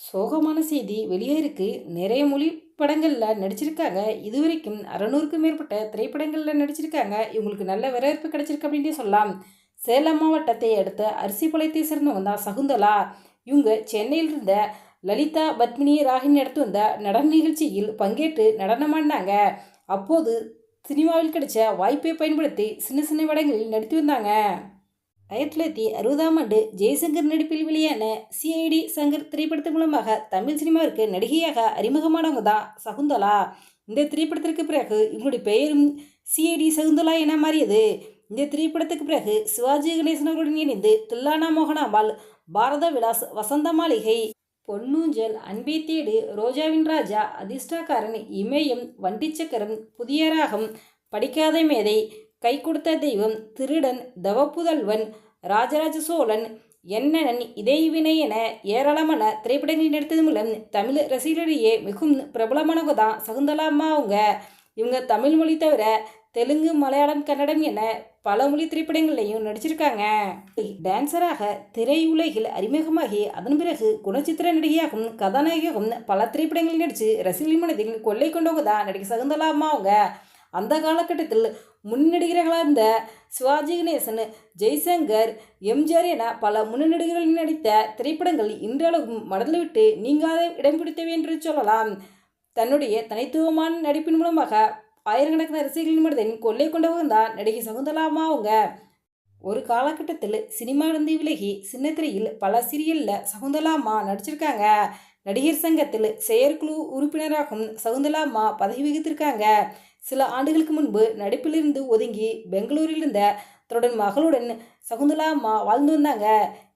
சோகமான செய்தி வெளியே இருக்கு. நிறைய மொழி படங்கள்ல நடிச்சிருக்காங்க. இதுவரைக்கும் 600க்கும் மேற்பட்ட திரைப்படங்கள்ல நடிச்சிருக்காங்க. இவங்களுக்கு நல்ல வரவேற்பு கிடைச்சிருக்கு அப்படின்ட்டே சொல்லலாம். சேலம் மாவட்டத்தை அடுத்த அரிசிபாளையத்தை சேர்ந்தவங்க தான் சகுந்தலா. இவங்க சென்னையில் இருந்த லலிதா பத்மினி ராகினி நடத்தி வந்த நடன நிகழ்ச்சியில் பங்கேற்று நடனமாடினாங்க. அப்போது சினிமாவில் கிடைச்ச வாய்ப்பை பயன்படுத்தி சின்ன சின்ன படங்களில் நடித்து வந்தாங்க. 1960ஆம் ஆண்டு ஜெய்சங்கர் நடிப்பில் வெளியான சிஐடி சங்கர் திரைப்படத்தின் மூலமாக தமிழ் சினிமாவிற்கு நடிகையாக அறிமுகமானவங்க தான் சகுந்தலா. இந்த திரைப்படத்திற்கு பிறகு இவங்களுடைய பெயரும் சிஐடி சகுந்தலா என மாறியது. இந்த திரைப்படத்துக்கு பிறகு சிவாஜி கணேசன் அவருடன் இணைந்து தில்லானா மோகனாம்பாள், பாரத விலாஸ், வசந்த மாளிகை, பொன்னூஞ்சல், அன்பே தேடு, ரோஜாவின் ராஜா, அதிர்ஷ்டக்காரன், இமயம், வண்டிச்சக்கரம், புதிய ராகம், படிக்காத மேதை, கை கொடுத்த தெய்வம், திருடன், தவப்புதல்வன், ராஜராஜ சோழன், என்னனன், இதைவினை என ஏராளமான திரைப்படங்களில் நடித்தது மூலம் தமிழ் ரசிகர்களிடையே மிகவும் பிரபலமானவங்க தான் சகுந்தலா அம்மா அவங்க. இவங்க தமிழ் மொழி தவிர தெலுங்கு, மலையாளம், கன்னடம் என பல மொழி திரைப்படங்கள்லையும் நடிச்சிருக்காங்க. டான்சராக திரையுலகில் அறிமுகமாகி அதன் பிறகு குணச்சித்திர நடிகையாகவும் கதாநாயகியாகவும் பல திரைப்படங்களில் நடித்து ரசிகர்களின் மனதில் கொள்ளை கொண்டவங்க தான் நடிகை சகுந்தலா அம்மா அவங்க. அந்த காலகட்டத்தில் முன்னடிகர்களாக இருந்த சிவாஜி கணேசன், ஜெய்சங்கர், எம்ஜிஆர் என பல முன்னணிகளில் நடித்த திரைப்படங்கள் இன்றளவும் மனதில் விட்டு நீங்காத இடம் பிடித்தவை என்று சொல்லலாம். தன்னுடைய தனித்துவமான நடிப்பின் மூலமாக ஆயிரக்கணக்கான ரசிகர்களின் மனதில் கொள்ளை கொண்டவங்க தான் நடிகை சகுந்தலா அம்மா அவங்க. ஒரு காலகட்டத்தில் சினிமாவிலிருந்து விலகி சின்ன திரையில் பல சீரியலில் சகுந்தலா அம்மா நடிச்சிருக்காங்க. நடிகர் சங்கத்தில் செயற்குழு உறுப்பினராகவும் சகுந்தலா அம்மா பதவி வகித்திருக்காங்க. சில ஆண்டுகளுக்கு முன்பு நடிப்பிலிருந்து ஒதுங்கி பெங்களூரில் இருந்த தன்னுடன் மகளுடன் சகுந்தலா அம்மா வாழ்ந்து வந்தாங்க.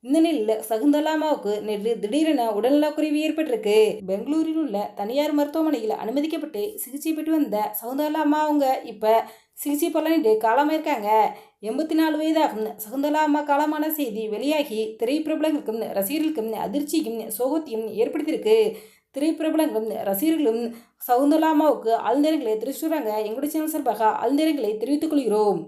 இந்த நிலையில் சகுந்தலா அம்மாவுக்கு நேற்று திடீரென உடல்நலக்குறைவு ஏற்பட்டிருக்கு. பெங்களூரில் உள்ள தனியார் மருத்துவமனையில் அனுமதிக்கப்பட்டு சிகிச்சை பெற்று வந்த சகுந்தலா அம்மா அவங்க இப்போ சிகிச்சை பலனின்றி காலமாயிருக்காங்க. 84 வயதாகும் சகுந்தலா அம்மா காலமான செய்தி வெளியாகி திரைப்பிரபலங்களுக்கும் ரசிகர்களுக்கும் அதிர்ச்சியும் சோகத்தையும் ஏற்படுத்தியிருக்கு. திரைப்பிரபலங்களும் ரசிகர்களும் சகுந்தலா அம்மாவுக்கு ஆழ்ந்த இரங்கலை தெரிவிச்சுறாங்க. எங்களுடைய சேனல் சார்பாக ஆழ்ந்த இரங்கலை தெரிவித்துக் கொள்கிறோம்.